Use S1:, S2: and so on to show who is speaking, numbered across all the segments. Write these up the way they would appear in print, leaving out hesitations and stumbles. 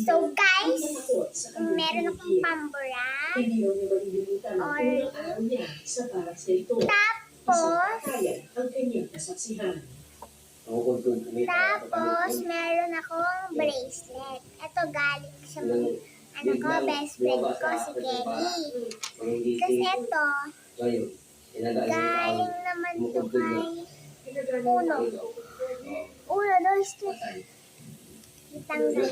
S1: So guys, meron akong pambura. Tapos, meron akong bracelet. Ito galing sa best friend ko, si Kelly. Kasi ito, galing naman ito kay Uno. Uno, dos, tres. Kitang guys.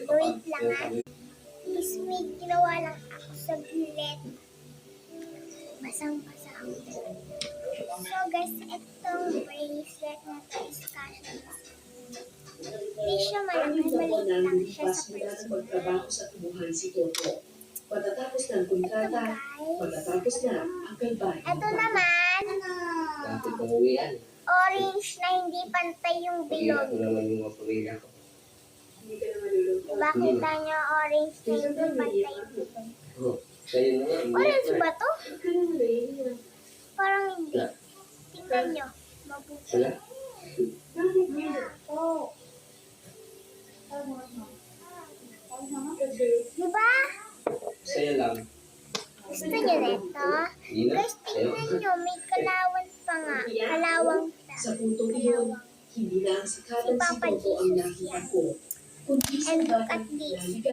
S1: Wait lang ha. Please, may ginawa lang ako sa bilet. Basang-basa ako. So guys, itong bracelet na ito is cash. Hindi siya malaki, maliit lang siya sa bracelet.
S2: Pagkatapos ng kontrata, pagkatapos na ang kalbayan.
S1: Ito naman, orange na hindi pantay yung bilog. Diba kita nyo, orange na hindi pantay yung bilog. Orange ba to? Parang hindi. Tingnan nyo, mabuti. Diba?
S3: Saya lang.
S1: Gusto nyo nito? Guys, tingnan nyo, may kalawan pa nga. Kalawang
S2: Sa puntong iyon, hindi lang si Kalan si Toto ang nakita ko, kundi
S1: And
S2: sa
S1: look at this.